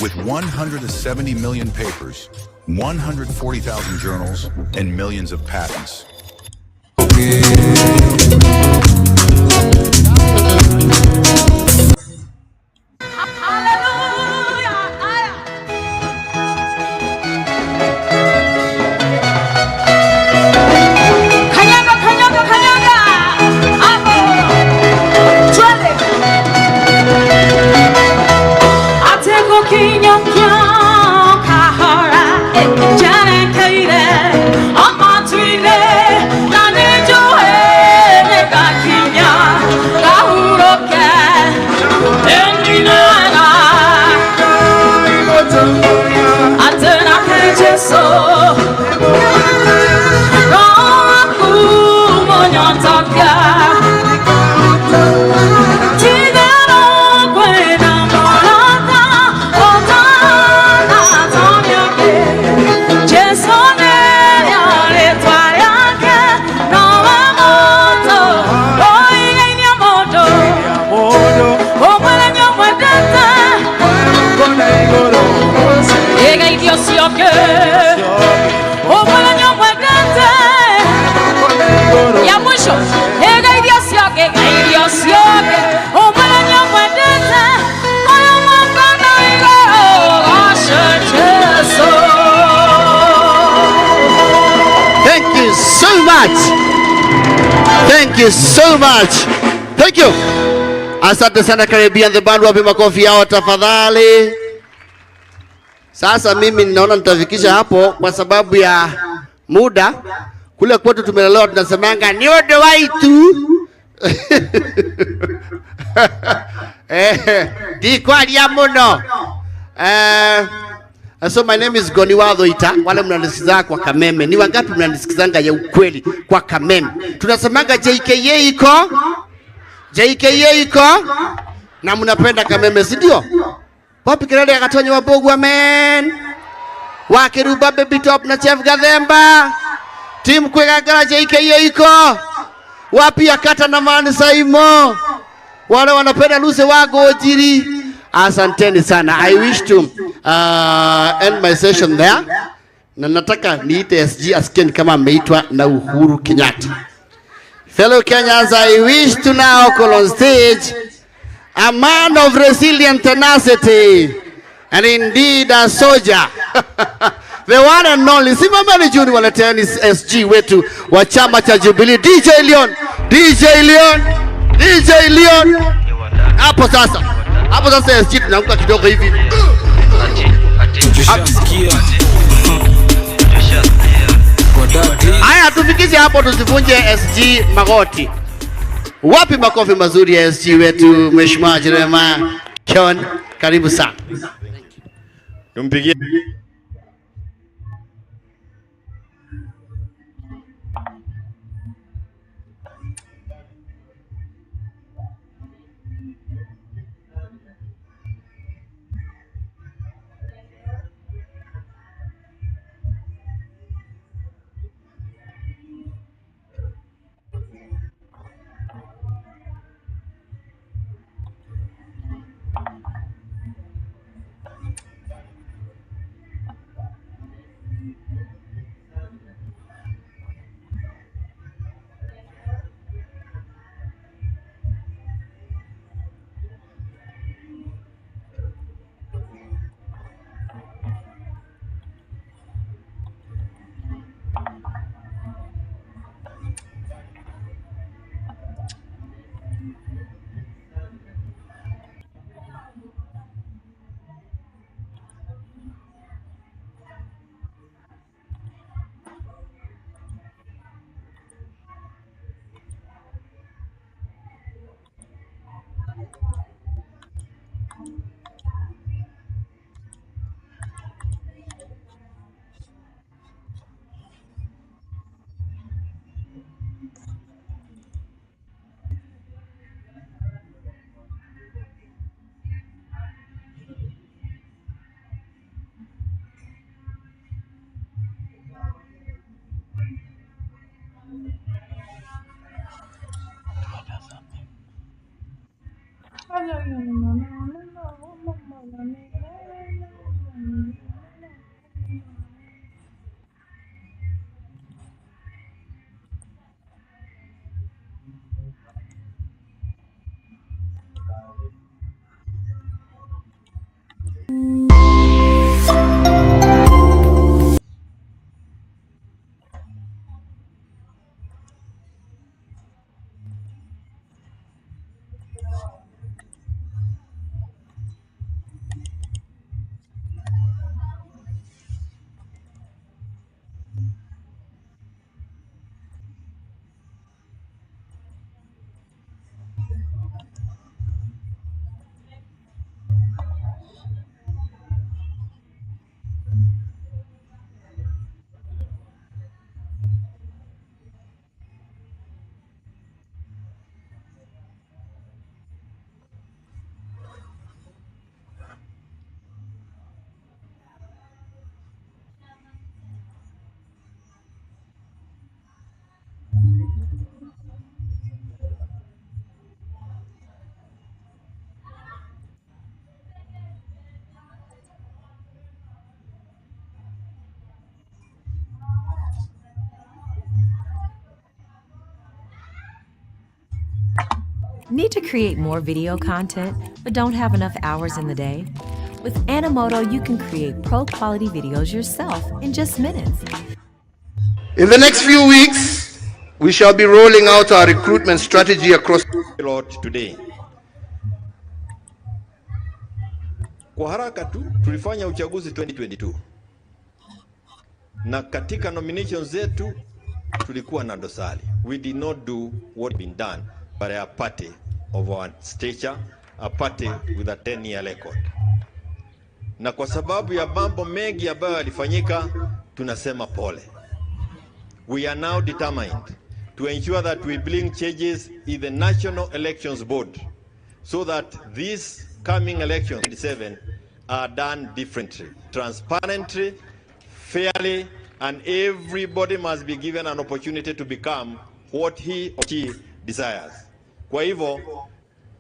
With 170 million papers, 140,000 journals, and millions of patents. Thank you so much. Thank you. Asante sana Caribbean the band, wapi makofi yao tafadhali. Sasa mimi ninaona nitafikisha hapo kwa sababu ya muda. Kule kwetu tumelelewa tunasemanga ni odo waitu. Di kwa ya mono. So my name is Goniwadho Ita. Wale mnanisikiza kwa Kameme. Ni wangapi mnanisikizanga ya ukweli kwa Kameme? Tunasemanga JKA iko? JKA iko? Na mnapenda Kameme, si ndio? Wapi kelele ya Katonyi Wabogu, amen. Wakiruba Baby Top na Chef Gathemba. Team Kwegagara JKA iko? Wapi ya Kata na Mani Saimo? Wale wanapenda Luse Wago Jiri. Asanteni sana. I wish to end my session there. Na nataka niite SG asikie kama ameitwa na Uhuru Kenyatta. Fellow Kenyans, I wish to now call on stage a man of resilient tenacity and indeed a soldier. The one and only Simamani Juni waleteni SG wetu wa chama cha Jubilee, DJ Leon. DJ Leon. DJ Leon. Hapo sasa SG tunaanguka kidogo hivi. Haya, tufikishe hapo tusivunje SG magoti. Wapi makofi mazuri ya SG wetu Mheshimiwa Jeremiah Kion, karibu sana. Tumpigie Need to create more video content but don't have enough hours in the day? With Animoto, you can create pro-quality videos yourself in just minutes. In the next few weeks, we shall be rolling out our recruitment strategy across a lot today. Kwa haraka tu tulifanya uchaguzi 2022. Na katika nominations zetu tulikuwa na dosari. We did not do what been done by a party of our stature, a party with a 10-year record. Na kwa sababu ya mambo mengi ambayo yalifanyika, tunasema pole. We are now determined to ensure that we bring changes in the National Elections Board so that these coming elections 27 are done differently, transparently, fairly, and everybody must be given an opportunity to become what he or she desires. Kwa hivyo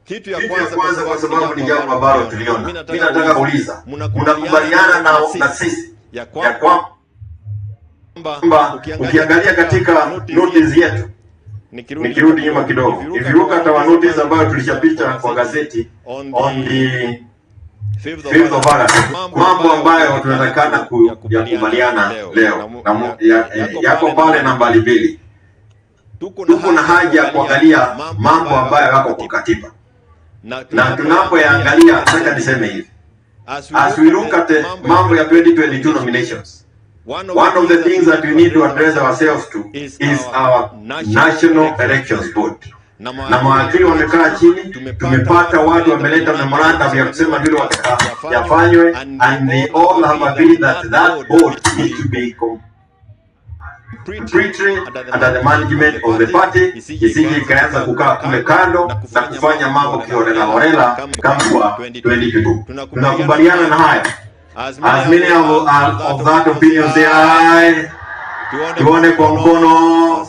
kitu ya kwanza kwa sababu ni jambo ambalo tuliona. Mimi nataka kuuliza, mnakubaliana na sisi ya kwamba ukiangalia katika notice yetu, nikirudi nyuma kidogo, if you look at our notice ambayo tulishapita kwa gazeti on the 5th of August, mambo ambayo tunatakana kukubaliana leo yako pale nambari 2. Tuko na haja ya kuangalia mambo ambayo yako kwa katiba. Na tunapoyaangalia, nataka niseme hivi. As we look at the mambo ya 2022 nominations, one of the things that we need to address ourselves to is our National Elections Board. Na mawakili wamekaa chini, tumepata watu wameleta memorandum ya kusema vile yafanywe, and they all have agreed that that board needs to be completely under the management of the party, isije ikaanza kukaa kule kando na kufanya mambo kiholela kama kwa 2022. Tunakubaliana na haya. As many of that opinion say aye, tuone kwa mkono.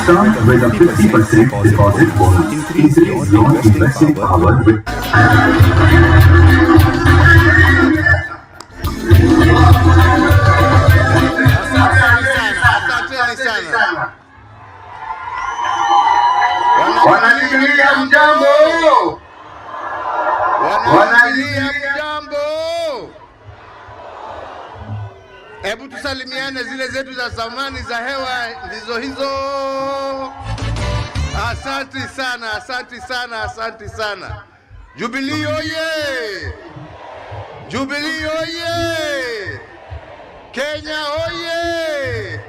start with a 50% deposit bonus. Increase your investing power with Wanajubilee mjambo! Wanajubilee mjambo! Hebu tusalimiane, zile zetu za zamani za hewa ndizo hizo. Asante sana, asante sana, asante sana. Jubilee oye! Jubilee oye! Kenya oye!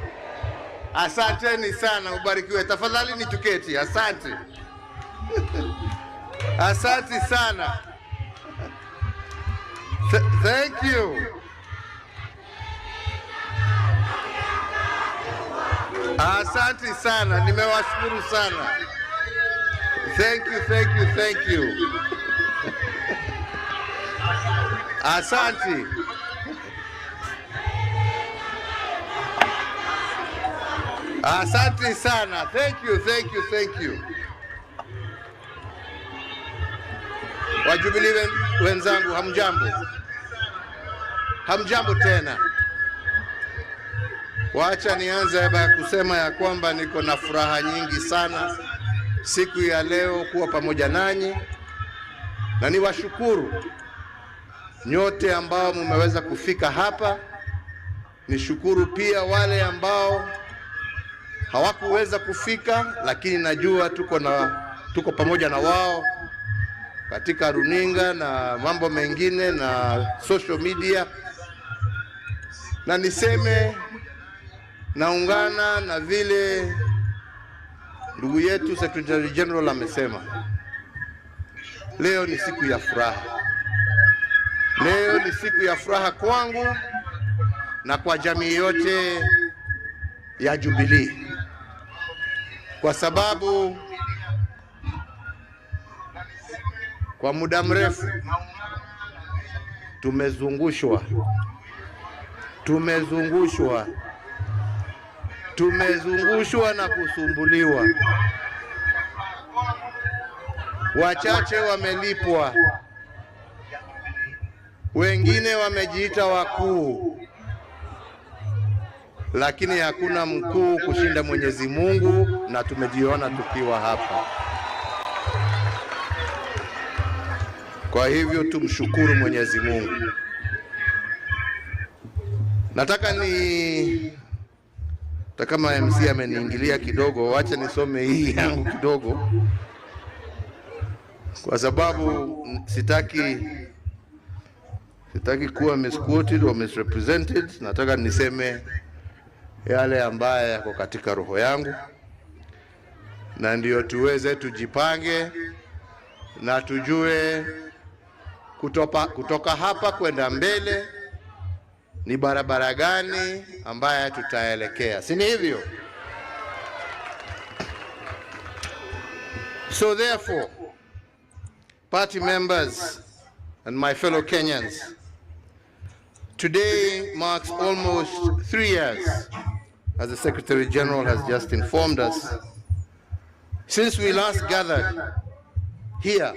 Asanteni sana, ubarikiwe. Tafadhali ni tuketi. Asante. Asante sana. Thank you. Asante sana, nimewashukuru sana. Thank you, thank you, thank you. Asante. Asante sana. Thank you, thank you, thank you. Wajubilee wenzangu, hamjambo. Hamjambo tena. Wacha nianze kusema ya kwamba niko na furaha nyingi sana siku ya leo kuwa pamoja nanyi, na niwashukuru nyote ambao mmeweza kufika hapa. Nishukuru pia wale ambao hawakuweza kufika, lakini najua tuko pamoja na wao katika runinga na mambo mengine na social media. Na niseme naungana na vile ndugu yetu Secretary General amesema. Leo ni siku ya furaha. Leo ni siku ya furaha kwangu na kwa jamii yote ya Jubilee, kwa sababu kwa muda mrefu tumezungushwa na kusumbuliwa. Wachache wamelipwa, wengine wamejiita wakuu, lakini hakuna mkuu kushinda Mwenyezi Mungu, na tumejiona tukiwa hapa. Kwa hivyo tumshukuru Mwenyezi Mungu. Nataka kama MC ameniingilia kidogo, wacha nisome hii yangu kidogo, kwa sababu sitaki kuwa misquoted or misrepresented. Nataka niseme yale ambaye yako katika roho yangu, na ndio tuweze tujipange na tujue kutoka hapa kwenda mbele ni barabara gani ambaye tutaelekea, si hivyo? So therefore, party members and my fellow Kenyans, today marks almost 3 years, as the Secretary General has just informed us, since we last gathered here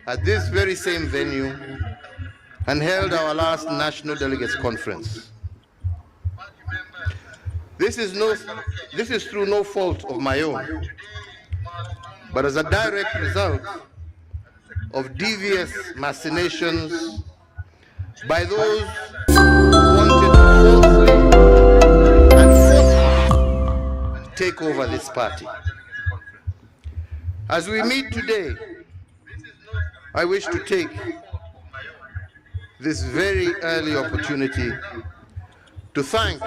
at this very same venue and held our last National Delegates Conference. This is through no fault of my own, but as a direct result of devious machinations by those who wanted to falsely and forcefully take over this party. As we meet today, I wish to take this very early opportunity to thank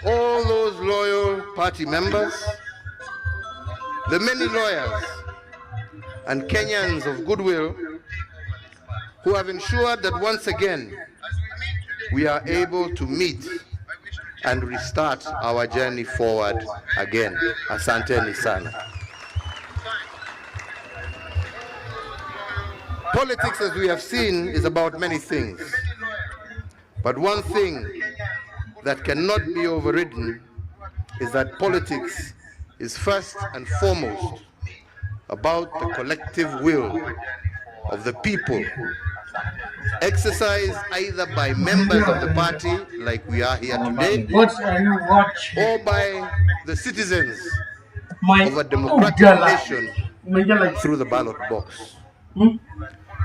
all those loyal party members, the many lawyers and Kenyans of goodwill who have ensured that once again we are able to meet and restart our journey forward again. Asanteni sana. Politics, as we have seen, is about many things. But one thing that cannot be overridden is that politics is first and foremost about the collective will of the people, exercised either by members of the party, like we are here today, or by the citizens of a democratic nation through the ballot box.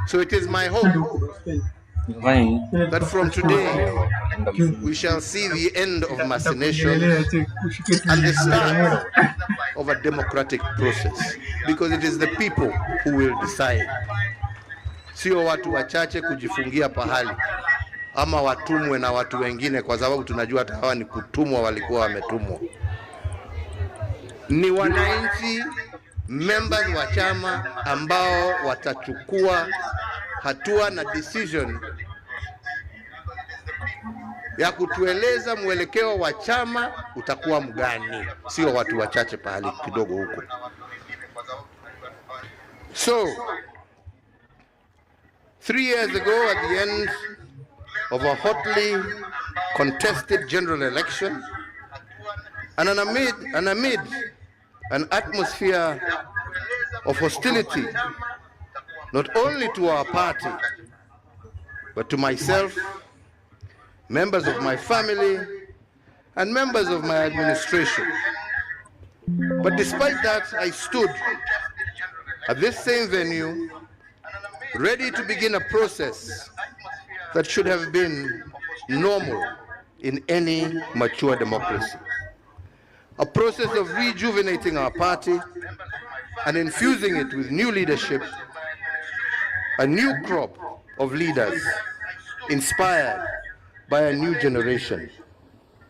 So it is my hope that from today we shall see the end of machinations and the start of a democratic process, because it is the people who will decide, sio watu wachache kujifungia pahali ama watumwe na watu wengine, kwa sababu tunajua hata hawa ni kutumwa, walikuwa wametumwa. Ni wananchi, members wa chama ambao watachukua hatua na decision ya kutueleza mwelekeo wa chama utakuwa mgani, sio watu wachache pahali kidogo huko. So 3 years ago, at the end of a hotly contested general election, and amid an atmosphere of hostility, not only to our party, but to myself, members of my family, and members of my administration. But despite that, I stood at this same venue, ready to begin a process that should have been normal in any mature democracy. A process of rejuvenating our party and infusing it with new leadership, a new crop of leaders inspired by a new generation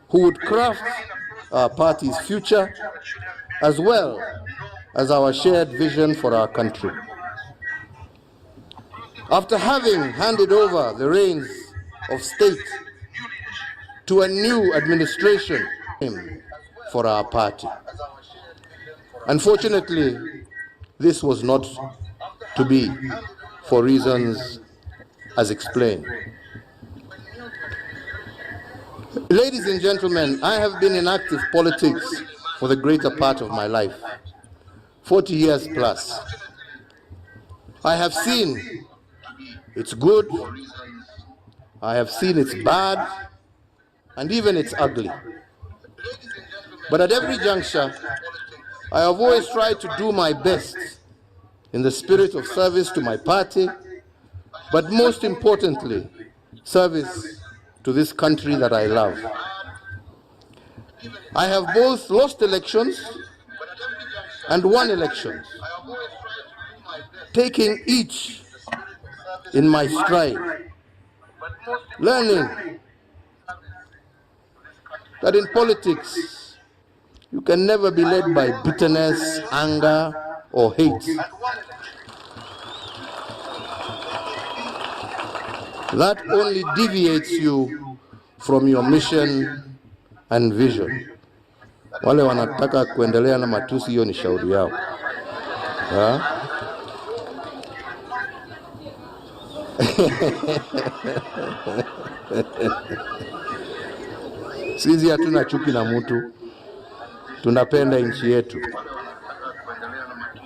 who would craft our party's future as well as our shared vision for our country. After having handed over the reins of state to a new administration for our party, unfortunately, this was not to be for reasons as explained. Ladies and gentlemen, I have been in active politics for the greater part of my life, 40 years plus. I have seen its good, I have seen its bad, and even its ugly. But at every juncture, I have always tried to do my best in the spirit of service to my party, but most importantly, service to this country that I love. I have both lost elections and won elections, taking each in my stride, learning that in politics you can never be led by bitterness, anger, or hate. That only deviates you from your mission and vision. Wale wanataka kuendelea na matusi, hiyo ni shauri yao. Sisi hatuna chuki na mtu, tunapenda nchi yetu.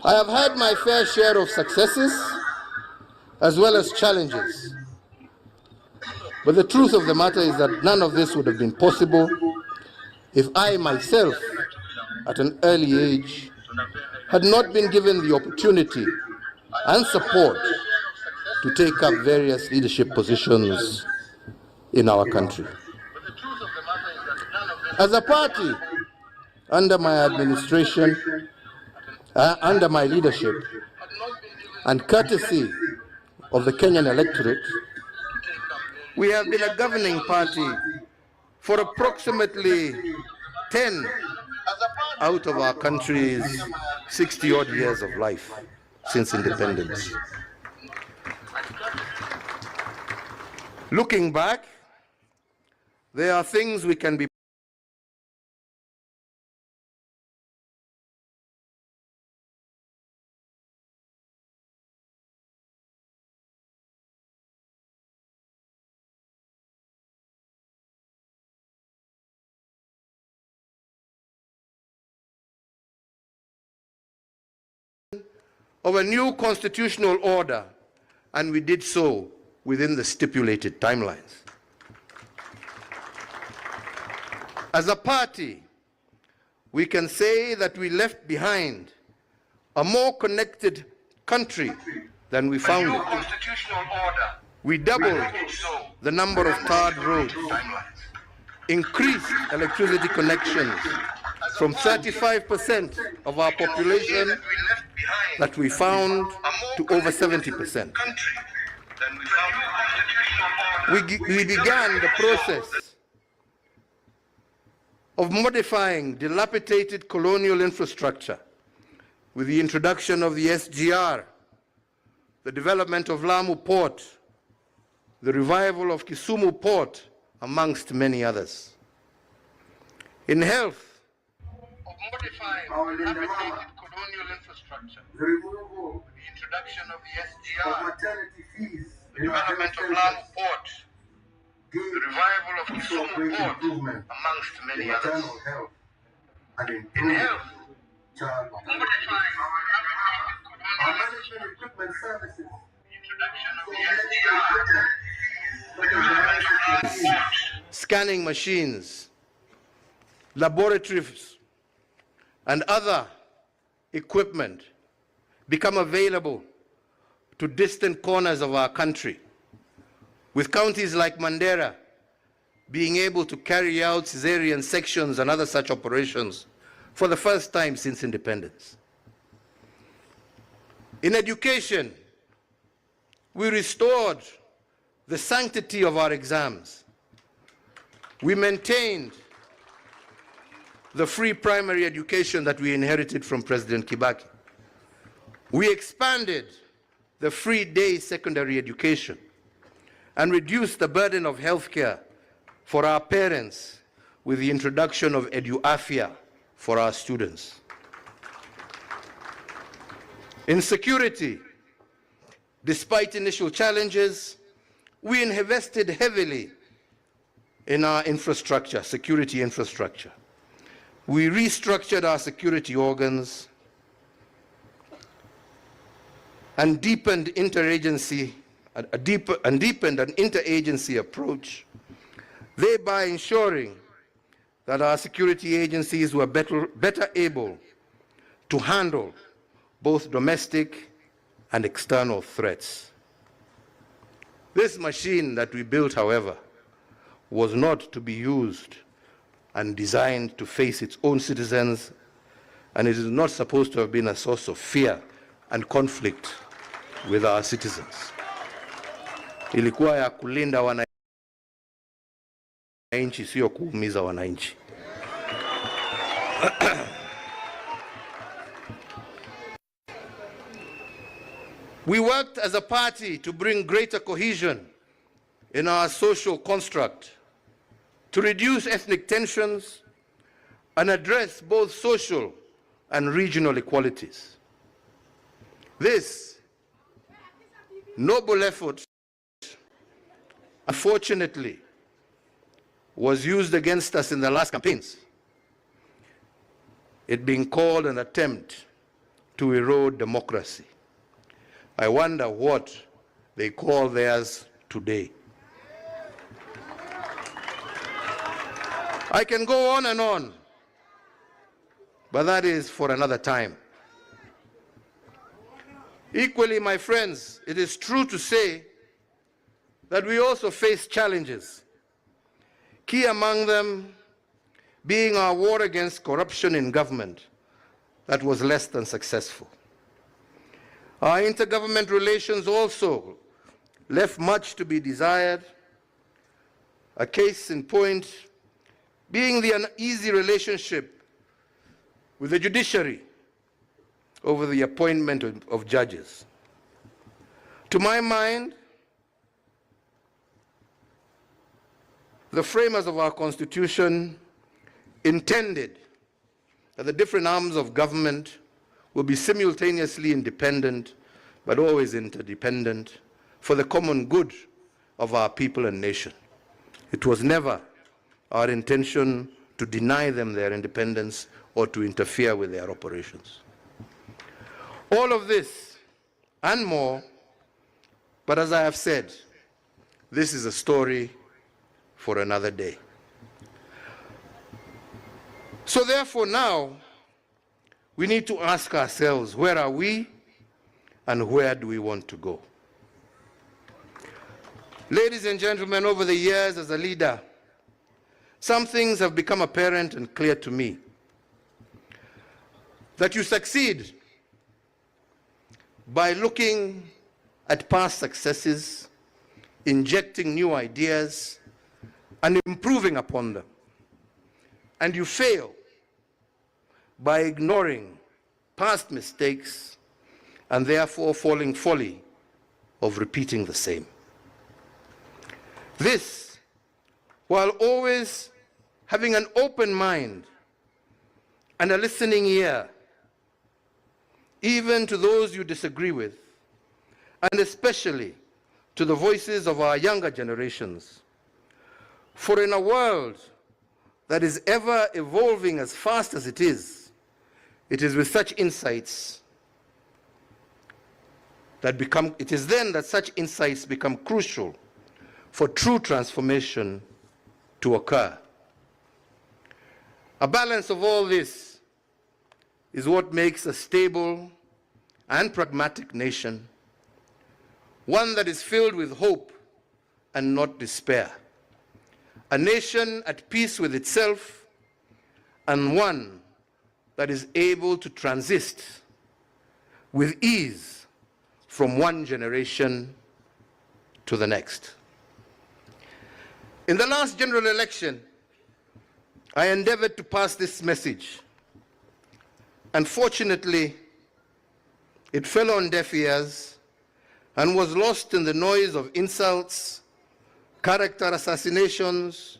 I have had my fair share of successes as well as challenges. But the truth of the matter is that none of this would have been possible if I myself, at an early age, had not been given the opportunity and support to take up various leadership positions in our country. As a party, under my administration, under my leadership, and courtesy of the Kenyan electorate, we have been a governing party for approximately 10 out of our country's 60-odd years of life since independence. Looking back, there are things we can be of a new constitutional order, and we did so within the stipulated timelines. As a party, we can say that we left behind a more connected country than we found it. We doubled the number of tarred roads, increased electricity connections from 35% of our population that we found to over 70%. We began the process of modifying dilapidated colonial infrastructure with the introduction of the SGR, the development of Lamu Port, the revival of Kisumu Port, amongst many others. In health, of modifying dilapidated colonial infrastructure, the removal, the introduction of the SGR, of maternity fees, the development of Lamu Port, the revival of Kisumu Port, amongst many others. Health and in health, child modifying our management equipment services, the introduction of the SDR, scanning machines, laboratories, and other equipment become available to distant corners of our country, with counties like Mandera being able to carry out cesarean sections and other such operations for the first time since independence. In education, we restored the sanctity of our exams. We maintained the free primary education that we inherited from President Kibaki. We expanded the free day secondary education and reduced the burden of healthcare for our parents with the introduction of EduAfia for our students. In security, despite initial challenges, we invested heavily in our infrastructure, security infrastructure. We restructured our security organs and deepened an interagency approach, thereby ensuring that our security agencies were better able to handle both domestic and external threats. This machine that we built, however, was not to be used and designed to face its own citizens, and it is not supposed to have been a source of fear and conflict with our citizens. Ilikuwa ya kulinda wananchi, sio kuumiza wananchi. We worked as a party to bring greater cohesion in our social construct, to reduce ethnic tensions and address both social and regional inequalities. This noble effort, unfortunately, was used against us in the last campaigns, it being called an attempt to erode democracy. I wonder what they call theirs today. I can go on and on, but that is for another time. Equally, my friends, it is true to say that we also face challenges, key among them being our war against corruption in government that was less than successful. Our intergovernment relations also left much to be desired, a case in point being the uneasy relationship with the judiciary over the appointment of judges. To my mind, the framers of our Constitution intended that the different arms of government will be simultaneously independent, but always interdependent, for the common good of our people and nation. It was never our intention to deny them their independence or to interfere with their operations. All of this and more. But as I have said, this is a story for another day. So therefore now, we need to ask ourselves, where are we and where do we want to go? Ladies and gentlemen, over the years as a leader, some things have become apparent and clear to me. That you succeed by looking at past successes, injecting new ideas, and improving upon them. And you fail by ignoring past mistakes and therefore falling folly of repeating the same. This, while always having an open mind and a listening ear, even to those you disagree with, and especially to the voices of our younger generations. For in a world that is ever evolving as fast as it is with such insights that it is then that such insights become crucial for true transformation to occur. A balance of all this is what makes a stable and pragmatic nation, one that is filled with hope and not despair, a nation at peace with itself, and one that is able to transist with ease from one generation to the next. In the last general election, I endeavored to pass this message. Unfortunately, it fell on deaf ears and was lost in the noise of insults, character assassinations,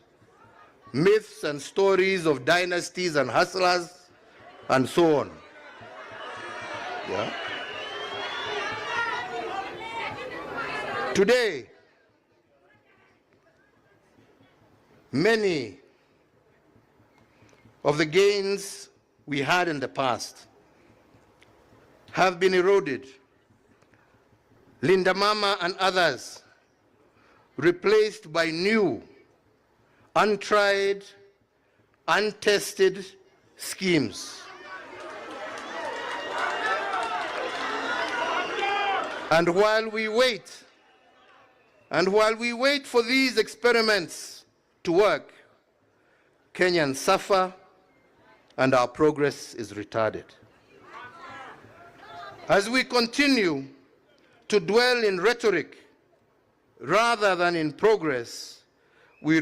myths and stories of dynasties and hustlers, and so on. Yeah. Today, many of the gains we had in the past have been eroded. Linda Mama and others replaced by new, untried, untested schemes. And while we wait for these experiments to work, Kenyans suffer and our progress is retarded. As we continue to dwell in rhetoric rather than in progress, we